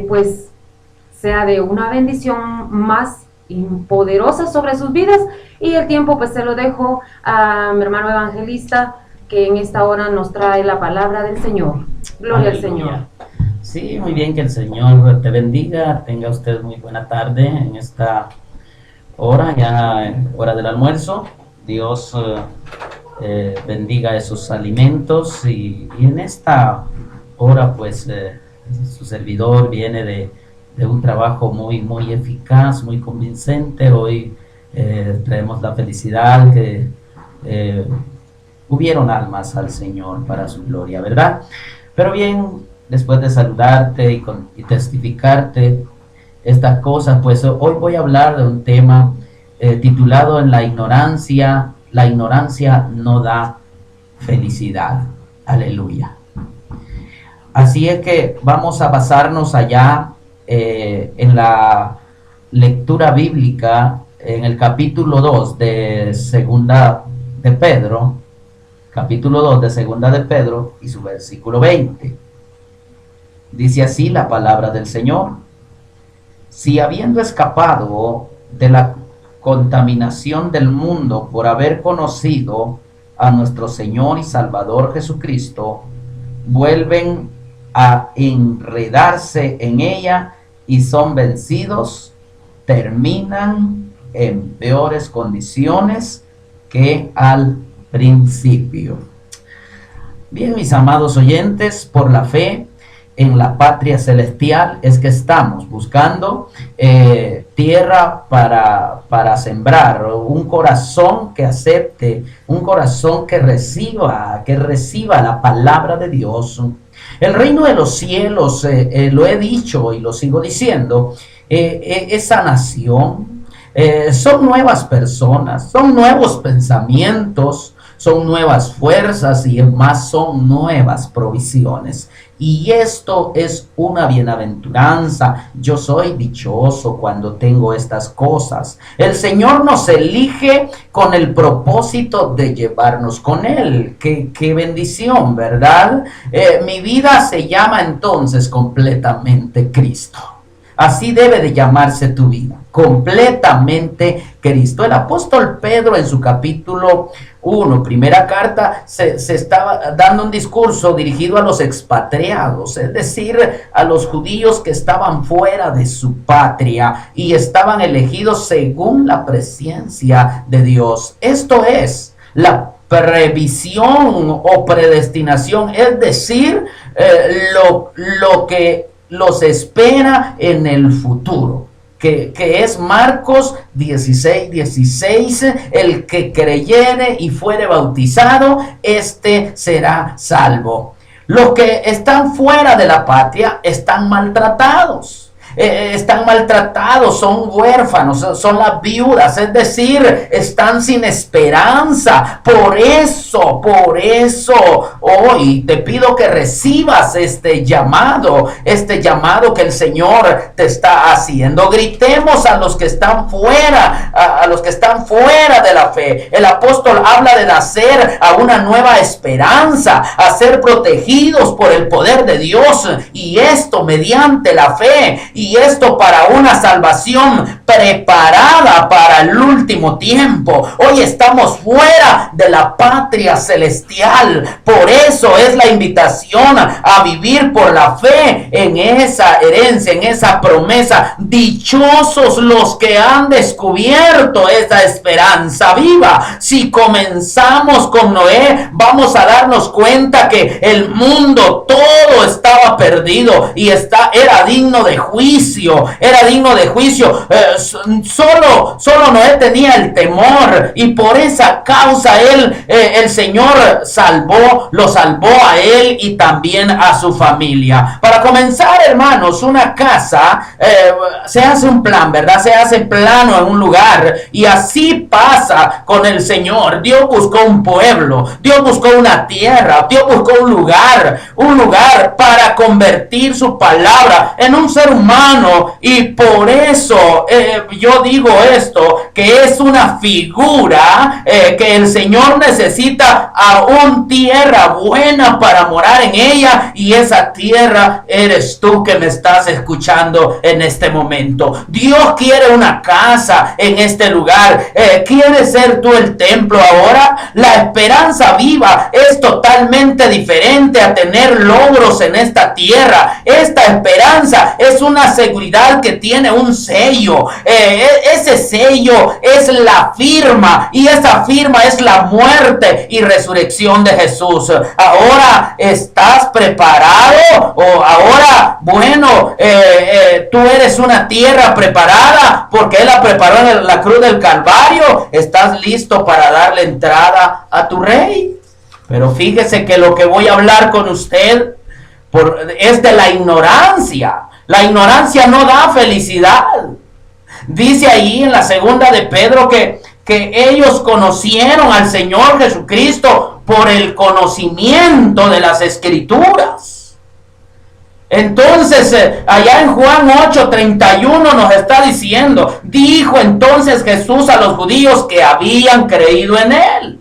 pues sea de una bendición más poderosa sobre sus vidas. Y el tiempo pues se lo dejo a mi hermano evangelista, que en esta hora nos trae la palabra del Señor. Gloria al Señor. Sí, muy bien, que el Señor te bendiga. Tenga usted muy buena tarde en esta hora, ya hora del almuerzo. Dios bendiga esos alimentos y en esta hora pues su servidor viene de un trabajo muy eficaz, muy convincente. Hoy traemos la felicidad que hubieron almas al Señor para su gloria, ¿verdad? Pero bien, después de saludarte y testificarte estas cosas, pues hoy voy a hablar de un tema titulado En la ignorancia no da felicidad. Aleluya. Así es que vamos a basarnos allá en la lectura bíblica en el capítulo 2 de Segunda de Pedro, capítulo 2 de Segunda de Pedro y su versículo 20. Dice así la palabra del Señor: si habiendo escapado de la contaminación del mundo por haber conocido a nuestro Señor y Salvador Jesucristo, vuelven a enredarse en ella y son vencidos, terminan en peores condiciones que al principio. Bien, mis amados oyentes, por la fe en la patria celestial es que estamos buscando tierra para sembrar, un corazón que acepte, un corazón que reciba la palabra de Dios. El reino de los cielos, lo he dicho y lo sigo diciendo, es sanación, son nuevas personas, son nuevos pensamientos, son nuevas fuerzas y más son nuevas provisiones. Y esto es una bienaventuranza. Yo soy dichoso cuando tengo estas cosas. El Señor nos elige con el propósito de llevarnos con Él. Qué bendición, ¿verdad? Mi vida se llama entonces completamente Cristo. Así debe de llamarse tu vida, completamente Cristo. El apóstol Pedro en su capítulo 1, primera carta, se estaba dando un discurso dirigido a los expatriados, es decir, a los judíos que estaban fuera de su patria y estaban elegidos según la presciencia de Dios. Esto es la previsión o predestinación, es decir, lo que los espera en el futuro, que es Marcos 16:16, el que creyere y fuere bautizado, este será salvo. Los que están fuera de la patria están maltratados. Son huérfanos, son las viudas, es decir, están sin esperanza. Por eso hoy te pido que recibas este llamado que el Señor te está haciendo. Gritemos a los que están fuera, a los que están fuera de la fe. El apóstol habla de nacer a una nueva esperanza, a ser protegidos por el poder de Dios, y esto mediante la fe. Y esto para una salvación preparada para el último tiempo. Hoy estamos fuera de la patria celestial. Por eso es la invitación a vivir por la fe en esa herencia, en esa promesa. Dichosos los que han descubierto esa esperanza viva. Si comenzamos con Noé, vamos a darnos cuenta que el mundo todo estaba perdido y era digno de juicio. Solo Noé tenía el temor, y por esa causa el Señor lo salvó a él y también a su familia. Para comenzar, hermanos, una casa se hace un plan, ¿verdad? Se hace plano en un lugar, y así pasa con el Señor. Dios buscó un pueblo, Dios buscó una tierra, Dios buscó un lugar para convertir su palabra en un ser humano hermano, y por eso yo digo esto, que es una figura que el Señor necesita aún tierra buena para morar en ella, y esa tierra eres tú que me estás escuchando en este momento. Dios quiere una casa en este lugar. ¿Quieres ser tú el templo ahora? La esperanza viva es totalmente diferente a tener logros en esta tierra. Esta esperanza es una seguridad que tiene un sello. Ese sello es la firma, y esa firma es la muerte y resurrección de Jesús. Ahora estás preparado, o ahora, bueno, tú eres una tierra preparada porque Él la preparó en la cruz del Calvario. Estás listo para darle entrada a tu Rey. Pero fíjese que lo que voy a hablar con usted es de la ignorancia. La ignorancia no da felicidad. Dice ahí en la segunda de Pedro que ellos conocieron al Señor Jesucristo por el conocimiento de las Escrituras. Entonces, allá en Juan 8:31 nos está diciendo: dijo entonces Jesús a los judíos que habían creído en Él: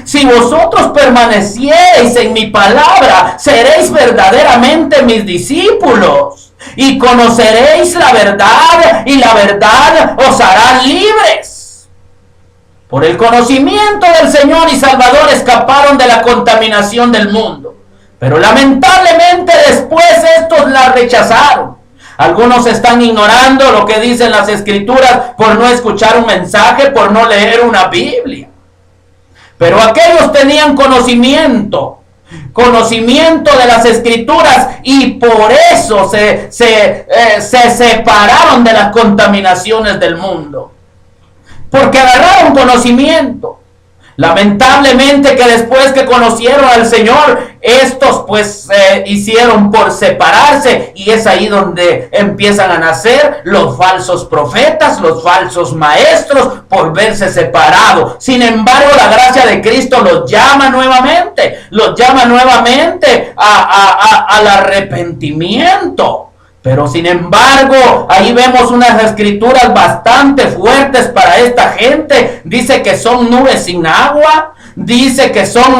si vosotros permaneciereis en mi palabra, seréis verdaderamente mis discípulos, y conoceréis la verdad, y la verdad os hará libres. Por el conocimiento del Señor y Salvador escaparon de la contaminación del mundo, pero lamentablemente después estos la rechazaron. Algunos están ignorando lo que dicen las Escrituras por no escuchar un mensaje, por no leer una Biblia. Pero aquellos tenían conocimiento de las Escrituras, y por eso se separaron de las contaminaciones del mundo, porque agarraron conocimiento. Lamentablemente que después que conocieron al Señor, estos pues hicieron por separarse, y es ahí donde empiezan a nacer los falsos profetas, los falsos maestros, por verse separados. Sin embargo, la gracia de Cristo los llama nuevamente al arrepentimiento. Pero sin embargo, ahí vemos unas escrituras bastante fuertes para esta gente. Dice que son nubes sin agua. Dice que son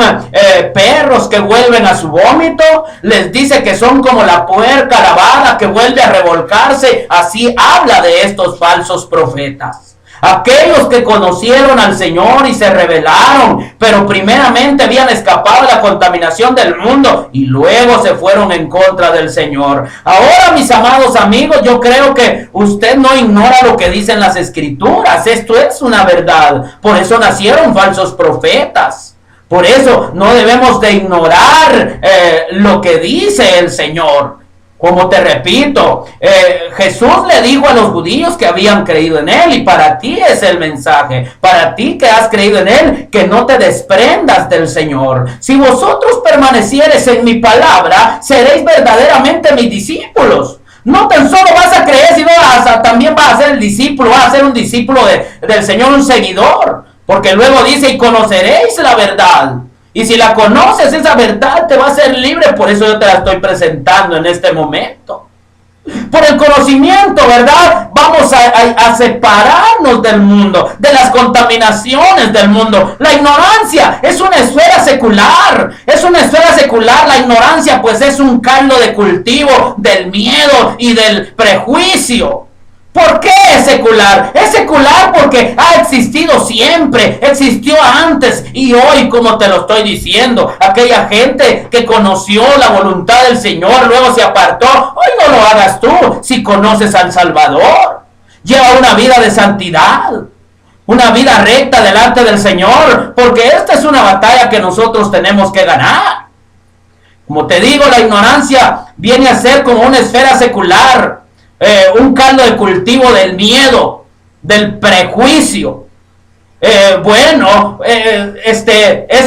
perros que vuelven a su vómito. Les dice que son como la puerca lavada que vuelve a revolcarse. Así habla de estos falsos profetas. Aquellos que conocieron al Señor y se rebelaron, pero primeramente habían escapado de la contaminación del mundo y luego se fueron en contra del Señor. Ahora, mis amados amigos, yo creo que usted no ignora lo que dicen las Escrituras. Esto es una verdad. Por eso nacieron falsos profetas. Por eso no debemos de ignorar lo que dice el Señor. Como te repito, Jesús le dijo a los judíos que habían creído en Él, y para ti es el mensaje, para ti que has creído en Él, que no te desprendas del Señor. Si vosotros permaneciereis en mi palabra, seréis verdaderamente mis discípulos. No tan solo vas a creer, sino también vas a ser el discípulo, vas a ser un discípulo del Señor, un seguidor, porque luego dice: y conoceréis la verdad. Y si la conoces, esa verdad te va a hacer libre. Por eso yo te la estoy presentando en este momento. Por el conocimiento, ¿verdad? Vamos a separarnos del mundo, de las contaminaciones del mundo. La ignorancia es una esfera secular. Es una esfera secular. La ignorancia pues es un caldo de cultivo del miedo y del prejuicio. ¿Por qué es secular? Es secular porque ha existido siempre, existió antes y hoy, como te lo estoy diciendo. Aquella gente que conoció la voluntad del Señor, luego se apartó. Hoy no lo hagas tú si conoces al Salvador. Lleva una vida de santidad, una vida recta delante del Señor, porque esta es una batalla que nosotros tenemos que ganar. Como te digo, la ignorancia viene a ser como una esfera secular. Un caldo de cultivo del miedo, del prejuicio. Es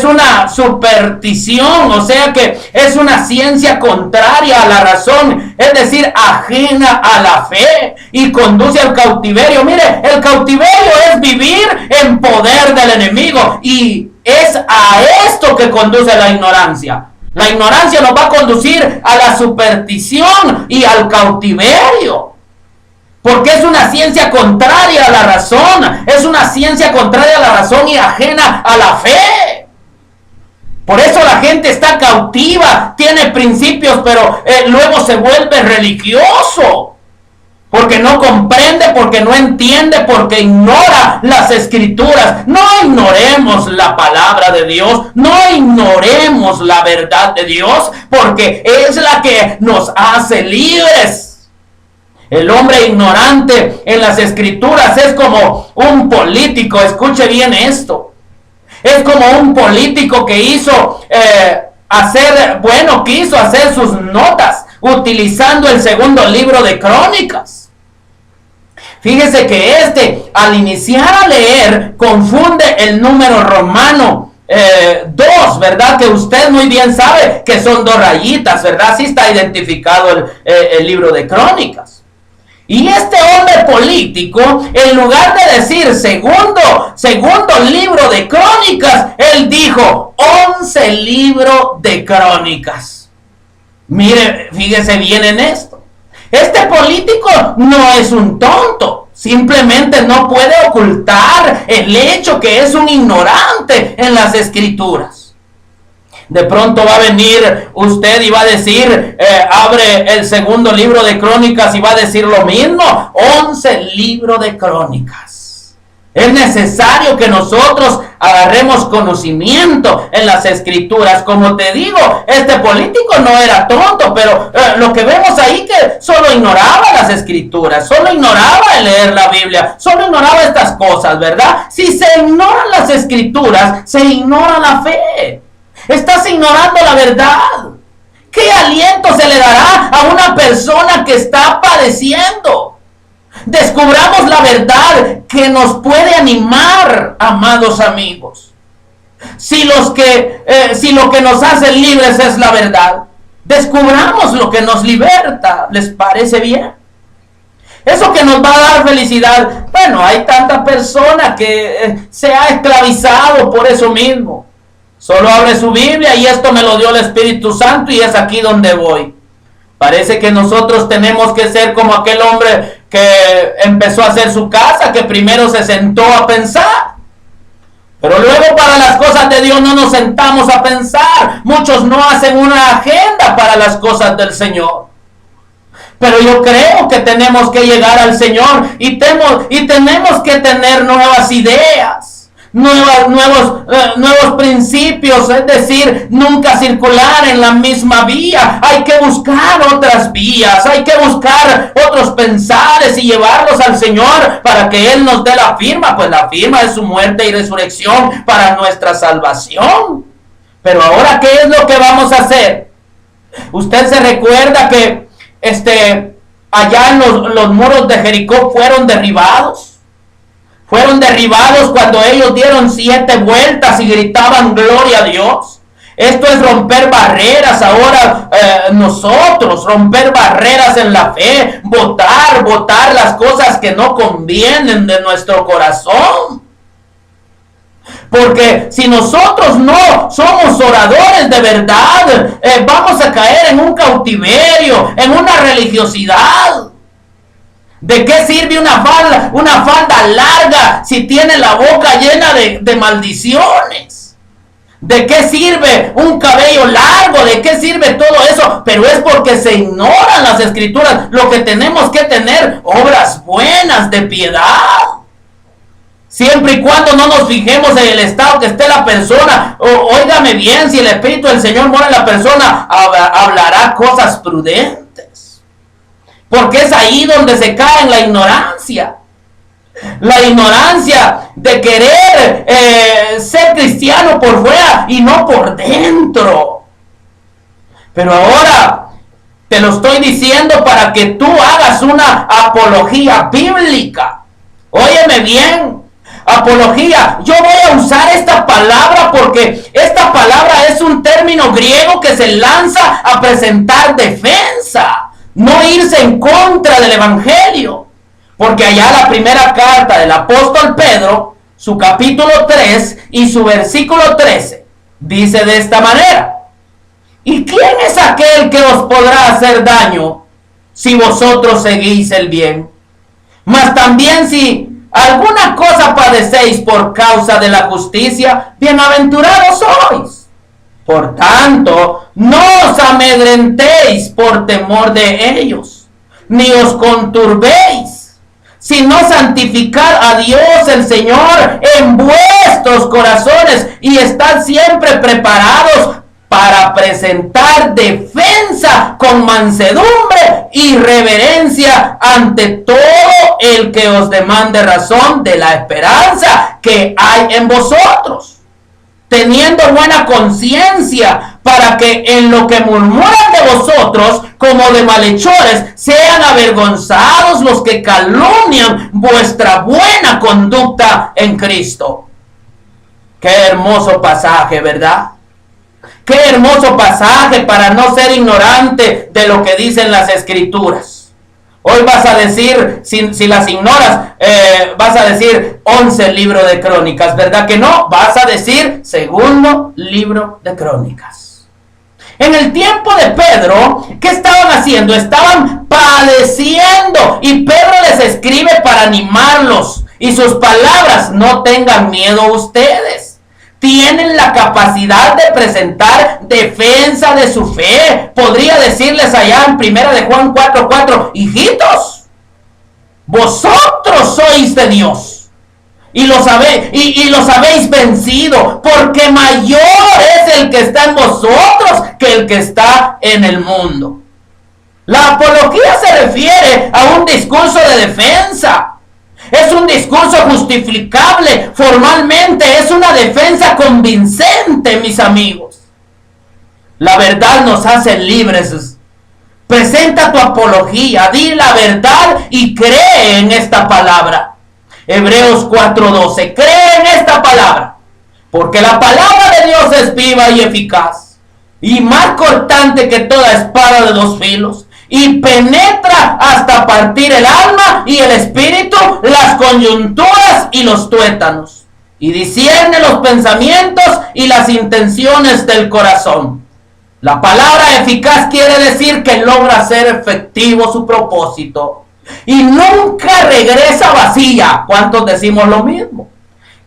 una superstición, o sea que es una ciencia contraria a la razón, es decir, ajena a la fe, y conduce al cautiverio. Mire, el cautiverio es vivir en poder del enemigo, y es a esto que conduce la ignorancia. La ignorancia nos va a conducir a la superstición y al cautiverio. Porque es una ciencia contraria a la razón, es una ciencia contraria a la razón y ajena a la fe. Por eso la gente está cautiva, tiene principios, pero luego se vuelve religioso. Porque no comprende, porque no entiende, porque ignora las escrituras. No ignoremos la palabra de Dios, no ignoremos la verdad de Dios, porque es la que nos hace libres. El hombre ignorante en las escrituras es como un político, escuche bien esto. Es como un político que quiso hacer sus notas utilizando el segundo libro de Crónicas. Fíjese que al iniciar a leer, confunde el número romano 2, ¿verdad? Que usted muy bien sabe que son 2 rayitas, ¿verdad? Así está identificado el libro de Crónicas. Y este hombre político, en lugar de decir segundo libro de Crónicas, él dijo 11 libros de Crónicas. Mire, fíjese bien en esto. Este político no es un tonto, simplemente no puede ocultar el hecho que es un ignorante en las escrituras. De pronto va a venir usted y va a decir, abre el segundo libro de Crónicas y va a decir lo mismo, 11 libros de Crónicas. Es necesario que nosotros agarremos conocimiento en las escrituras. Como te digo, este político no era tonto, pero lo que vemos ahí que solo ignoraba las escrituras, solo ignoraba leer la Biblia, solo ignoraba estas cosas, ¿verdad? Si se ignoran las escrituras, se ignora la fe. Estás ignorando la verdad. ¿Qué aliento se le dará a una persona que está padeciendo? Descubramos la verdad que nos puede animar, amados amigos. Si lo que nos hace libres es la verdad, descubramos lo que nos liberta. ¿Les parece bien? Eso que nos va a dar felicidad. Bueno, hay tanta persona que se ha esclavizado por eso mismo. Solo abre su Biblia y esto me lo dio el Espíritu Santo y es aquí donde voy. Parece que nosotros tenemos que ser como aquel hombre que empezó a hacer su casa, que primero se sentó a pensar. Pero luego para las cosas de Dios no nos sentamos a pensar. Muchos no hacen una agenda para las cosas del Señor. Pero yo creo que tenemos que llegar al Señor y tenemos que tener nuevas ideas. Nuevos principios, es decir, nunca circular en la misma vía. Hay que buscar otras vías, hay que buscar otros pensares y llevarlos al Señor para que Él nos dé la firma, pues la firma es su muerte y resurrección para nuestra salvación. Pero ahora, ¿qué es lo que vamos a hacer? Usted se recuerda que allá en los muros de Jericó fueron derribados. Fueron derribados cuando ellos dieron 7 vueltas y gritaban gloria a Dios. Esto es romper barreras. Ahora nosotros romper barreras en la fe, botar las cosas que no convienen de nuestro corazón. Porque si nosotros no somos oradores de verdad, vamos a caer en un cautiverio, en una religiosidad. ¿De qué sirve una falda larga si tiene la boca llena de maldiciones? ¿De qué sirve un cabello largo? ¿De qué sirve todo eso? Pero es porque se ignoran las escrituras. Lo que tenemos que tener, obras buenas de piedad. Siempre y cuando no nos fijemos en el estado que esté la persona. Óigame bien, si el Espíritu del Señor mora en la persona, hablará cosas prudentes. Porque es ahí donde se cae en la ignorancia. La ignorancia de querer ser cristiano por fuera y no por dentro. Pero ahora te lo estoy diciendo para que tú hagas una apología bíblica. Óyeme bien. Apología. Yo voy a usar esta palabra porque esta palabra es un término griego que se lanza a presentar defensa. No irse en contra del Evangelio. Porque allá la primera carta del apóstol Pedro, su capítulo 3 y su versículo 13, dice de esta manera: ¿y quién es aquel que os podrá hacer daño si vosotros seguís el bien? Mas también si alguna cosa padecéis por causa de la justicia, bienaventurados sois. Por tanto, no os amedrentéis por temor de ellos, ni os conturbéis, sino santificad a Dios el Señor en vuestros corazones y estad siempre preparados para presentar defensa con mansedumbre y reverencia ante todo el que os demande razón de la esperanza que hay en vosotros, teniendo buena conciencia, para que en lo que murmuran de vosotros como de malhechores sean avergonzados los que calumnian vuestra buena conducta en Cristo. Qué hermoso pasaje, ¿verdad? Qué hermoso pasaje para no ser ignorante de lo que dicen las Escrituras. Hoy vas a decir, si las ignoras, vas a decir 11 libro de Crónicas, ¿verdad que no? Vas a decir segundo libro de Crónicas. En el tiempo de Pedro, ¿qué estaban haciendo? Estaban padeciendo, y Pedro les escribe para animarlos, y sus palabras: no tengan miedo ustedes. Tienen la capacidad de presentar defensa de su fe. Podría decirles allá en 1 de Juan 4:4, hijitos, vosotros sois de Dios y los habéis vencido, porque mayor es el que está en vosotros que el que está en el mundo. La apología se refiere a un discurso de defensa. Es un discurso justificable formalmente, es una defensa convincente, mis amigos. La verdad nos hace libres. Presenta tu apología, di la verdad y cree en esta palabra. Hebreos 4:12, cree en esta palabra, porque la palabra de Dios es viva y eficaz, y más cortante que toda espada de dos filos, y penetra hasta partir el alma y el espíritu, las coyunturas y los tuétanos, y discierne los pensamientos y las intenciones del corazón. La palabra eficaz quiere decir que logra hacer efectivo su propósito y nunca regresa vacía. ¿Cuántos decimos lo mismo?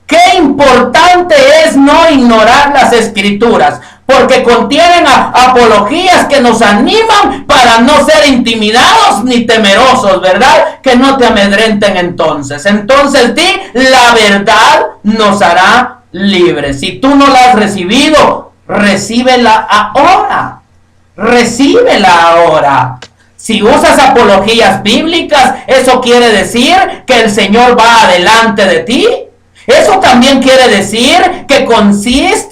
Qué importante es no ignorar las Escrituras, porque contienen apologías que nos animan para no ser intimidados ni temerosos, ¿verdad? Que no te amedrenten entonces. Entonces di, la verdad nos hará libres. Si tú no la has recibido, recíbela ahora. Recíbela ahora. Si usas apologías bíblicas, eso quiere decir que el Señor va adelante de ti. Eso también quiere decir que consiste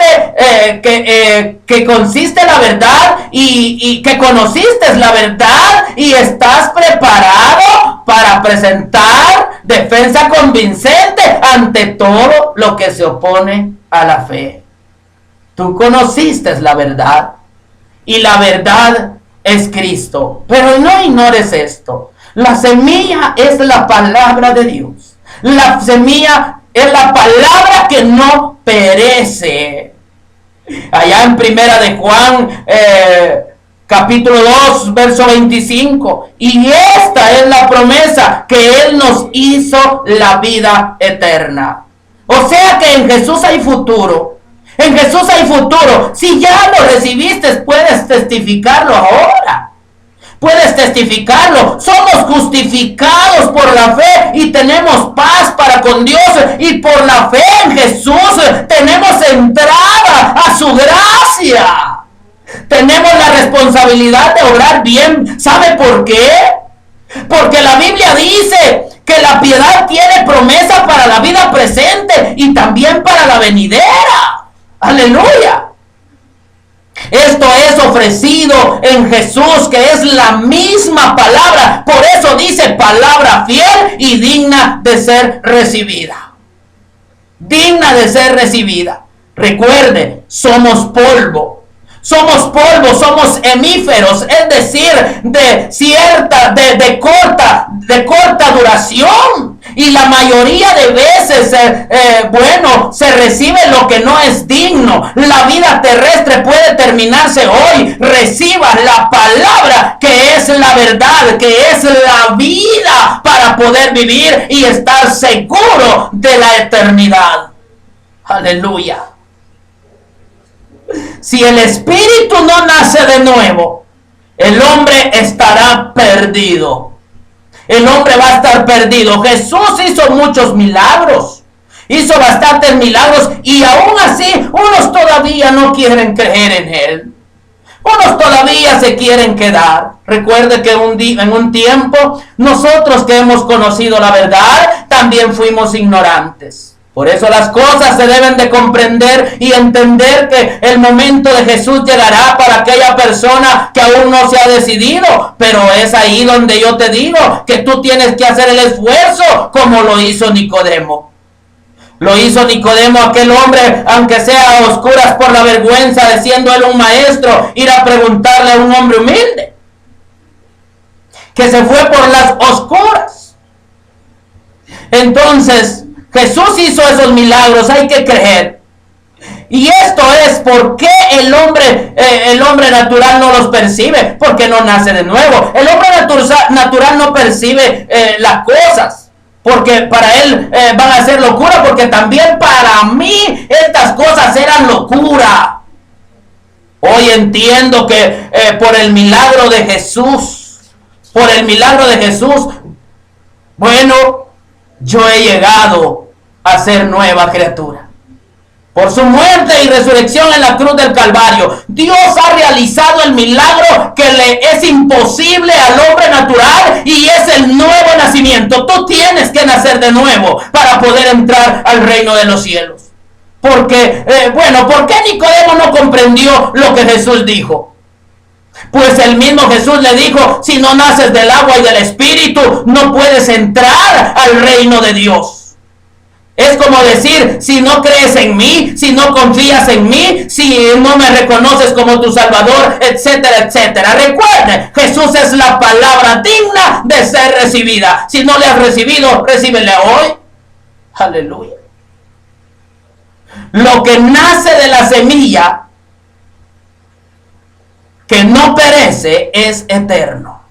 la verdad y que conociste la verdad y estás preparado para presentar defensa convincente ante todo lo que se opone a la fe. Tú conociste la verdad y la verdad es Cristo. Pero no ignores esto. La semilla es la palabra de Dios. La semilla es la palabra que no perece. Allá en 1 de Juan, capítulo 2, verso 25. Y esta es la promesa, que Él nos hizo la vida eterna. O sea que en Jesús hay futuro. En Jesús hay futuro. Si ya lo recibiste, puedes testificarlo ahora. Puedes testificarlo. Somos justificados por la fe y tenemos paz para con Dios. Y por la fe en Jesús tenemos entrada a su gracia. Tenemos la responsabilidad de obrar bien. ¿Sabe por qué? Porque la Biblia dice que la piedad tiene promesa para la vida presente y también para la venidera. Aleluya. Esto es ofrecido en Jesús, que es la misma palabra. Por eso dice palabra fiel y digna de ser recibida. Digna de ser recibida. Recuerde, somos polvo. Somos polvo, somos hemíferos, es decir, de corta duración. Y la mayoría de veces, se recibe lo que no es digno. La vida terrestre puede terminarse hoy. Reciba la palabra que es la verdad, que es la vida para poder vivir y estar seguro de la eternidad. Aleluya. Si el espíritu no nace de nuevo, el hombre estará perdido. El hombre va a estar perdido. Jesús hizo muchos milagros. Hizo bastantes milagros y aún así unos todavía no quieren creer en él. Unos todavía se quieren quedar. Recuerde que en un tiempo nosotros que hemos conocido la verdad también fuimos ignorantes. Por eso las cosas se deben de comprender y entender que el momento de Jesús llegará para aquella persona que aún no se ha decidido. Pero es ahí donde yo te digo que tú tienes que hacer el esfuerzo como lo hizo Nicodemo. Lo hizo Nicodemo, aquel hombre, aunque sea a oscuras por la vergüenza de siendo él un maestro, ir a preguntarle a un hombre humilde que se fue por las oscuras. Entonces Jesús hizo esos milagros, hay que creer. Y esto es porque el hombre natural no los percibe, porque no nace de nuevo. El hombre natural no percibe las cosas, porque para él van a ser locura, porque también para mí estas cosas eran locura. Hoy entiendo que por el milagro de Jesús, bueno, yo he llegado a ser nueva criatura. Por su muerte y resurrección en la cruz del Calvario, Dios ha realizado el milagro que le es imposible al hombre natural, y es el nuevo nacimiento. Tú tienes que nacer de nuevo para poder entrar al reino de los cielos. Porque, ¿por qué Nicodemo no comprendió lo que Jesús dijo? Pues el mismo Jesús le dijo: si no naces del agua y del espíritu, no puedes entrar al reino de Dios. Es como decir: si no crees en mí, si no confías en mí, si no me reconoces como tu Salvador, etcétera, etcétera. Recuerde, Jesús es la palabra digna de ser recibida. Si no le has recibido, recíbele hoy. Aleluya. Lo que nace de la semilla, que no perece, es eterno.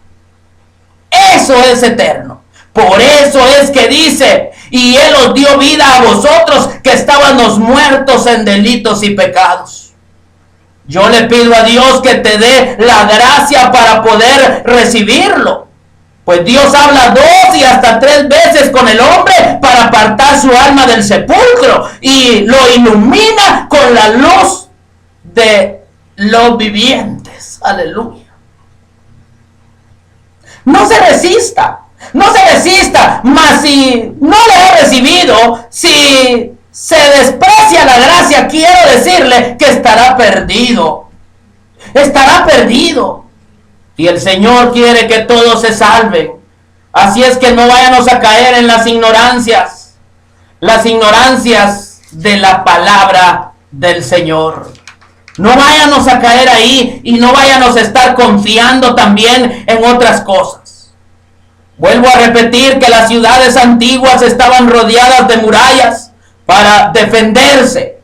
Eso es eterno. Por eso es que dice: y Él os dio vida a vosotros que estábamos muertos en delitos y pecados. Yo le pido a Dios que te dé la gracia para poder recibirlo. Pues Dios habla 2 y hasta 3 veces con el hombre para apartar su alma del sepulcro, y lo ilumina con la luz de los vivientes. Aleluya. No se resista. No se resista, mas si no le ha recibido, si se desprecia la gracia, quiero decirle que estará perdido. Estará perdido. Y el Señor quiere que todos se salven. Así es que no vayamos a caer en las ignorancias de la palabra del Señor. No vayamos a caer ahí y no vayamos a estar confiando también en otras cosas. Vuelvo a repetir que las ciudades antiguas estaban rodeadas de murallas para defenderse.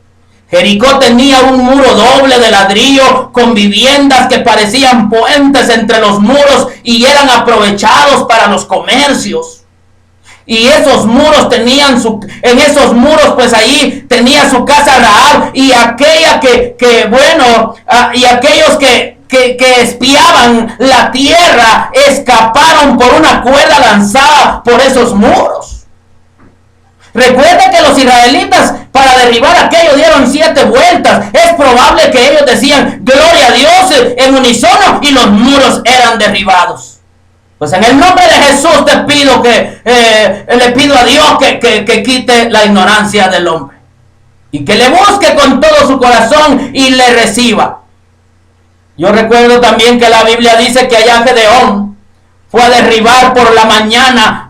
Jericó tenía un muro doble de ladrillo con viviendas que parecían puentes entre los muros y eran aprovechados para los comercios. Y esos muros tenían en esos muros, pues ahí tenía su casa Rahab, y aquella y aquellos que espiaban la tierra escaparon por una cuerda lanzada por esos muros. Recuerda que los israelitas, para derribar aquello, dieron 7 vueltas. Es probable que ellos decían gloria a Dios en unisono, y los muros eran derribados. Pues en el nombre de Jesús le pido a Dios que quite la ignorancia del hombre, y que le busque con todo su corazón y le reciba. Yo recuerdo también que la Biblia dice que allá Gedeón fue a derribar por la mañana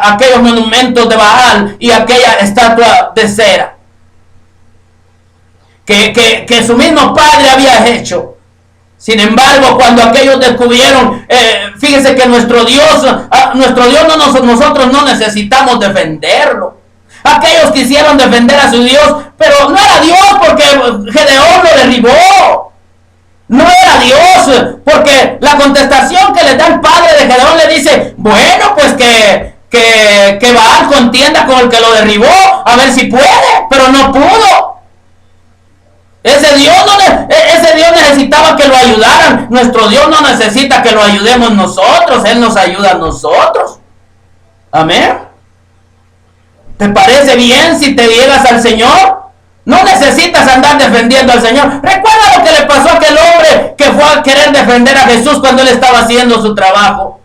aquellos monumentos de Baal y aquella estatua de cera que su mismo padre había hecho. Sin embargo, cuando aquellos descubrieron, fíjense que nuestro Dios nosotros no necesitamos defenderlo. Aquellos quisieron defender a su Dios, pero no era Dios porque Gedeón lo derribó. No era Dios, porque la contestación que le da el padre de Gedeón le dice, bueno, pues que Baal contienda con el que lo derribó, a ver si puede, pero no pudo. Ese Dios necesitaba que lo ayudaran. Nuestro Dios no necesita que lo ayudemos nosotros, Él nos ayuda a nosotros. Amén. ¿Te parece bien si te llegas al Señor? No necesitas andar defendiendo al Señor. Recuerda lo que le pasó a aquel hombre que fue a querer defender a Jesús cuando Él estaba haciendo su trabajo.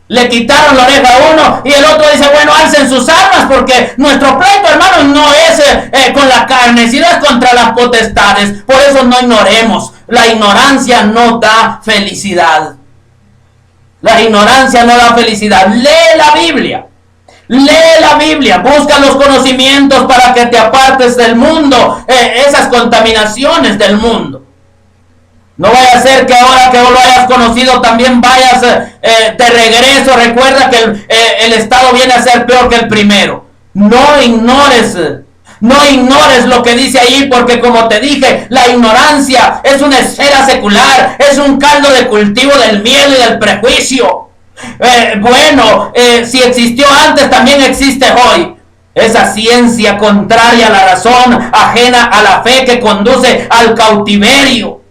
Le quitaron la oreja a uno y el otro dice, bueno, alcen sus armas porque nuestro pleito, hermanos, no es con la carne, sino es contra las potestades. Por eso no ignoremos. La ignorancia no da felicidad. La ignorancia no da felicidad. Lee la Biblia. Lee la Biblia, busca los conocimientos para que te apartes del mundo, esas contaminaciones del mundo. No vaya a ser que ahora que lo hayas conocido también vayas de regreso. Recuerda que el estado viene a ser peor que el primero. No ignores lo que dice ahí, porque como te dije, la ignorancia es una esfera secular, es un caldo de cultivo del miedo y del prejuicio. Si existió antes, también existe hoy. Esa ciencia contraria a la razón, ajena a la fe, que conduce al cautiverio.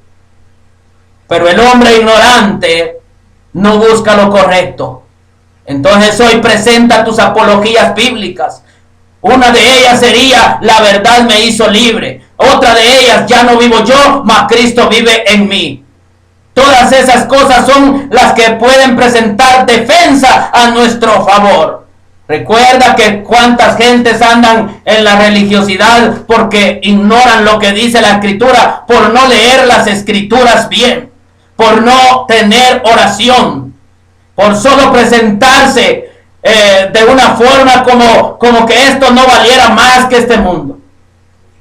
Pero el hombre ignorante no busca lo correcto. Entonces hoy presenta tus apologías bíblicas. Una de ellas sería, la verdad me hizo libre. Otra de ellas, ya no vivo yo, mas Cristo vive en mí. Todas esas cosas son las que pueden presentar defensa a nuestro favor. Recuerda que cuántas gentes andan en la religiosidad porque ignoran lo que dice la Escritura, por no leer las Escrituras bien, por no tener oración, por solo presentarse de una forma como que esto no valiera más que este mundo.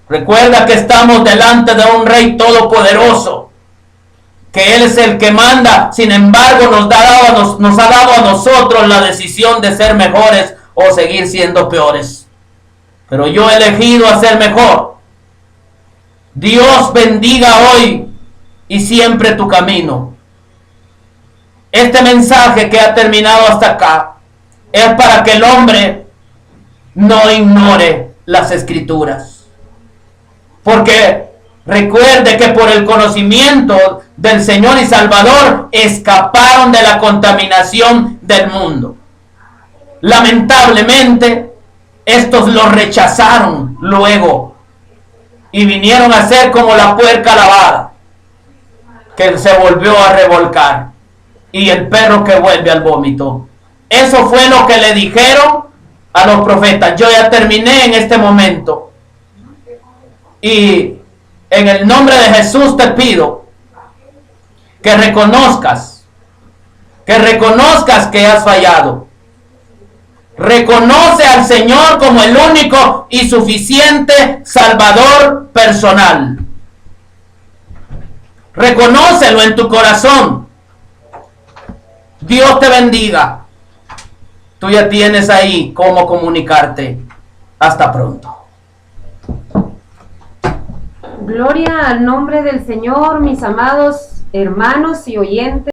Recuerda que estamos delante de un Rey todopoderoso, que Él es el que manda. Sin embargo, nos ha dado a nosotros la decisión de ser mejores o seguir siendo peores. Pero yo he elegido a ser mejor. Dios bendiga hoy y siempre tu camino. Este mensaje que ha terminado hasta acá es para que el hombre no ignore las Escrituras. Porque recuerde que por el conocimiento del Señor y Salvador escaparon de la contaminación del mundo. Lamentablemente, estos lo rechazaron luego y vinieron a ser como la puerca lavada, que se volvió a revolcar, y el perro que vuelve al vómito. Eso fue lo que le dijeron a los profetas. Yo ya terminé en este momento. Y en el nombre de Jesús te pido que reconozcas que has fallado. Reconoce al Señor como el único y suficiente Salvador personal. Reconócelo en tu corazón. Dios te bendiga. Tú ya tienes ahí cómo comunicarte. Hasta pronto. Gloria al nombre del Señor, mis amados hermanos y oyentes.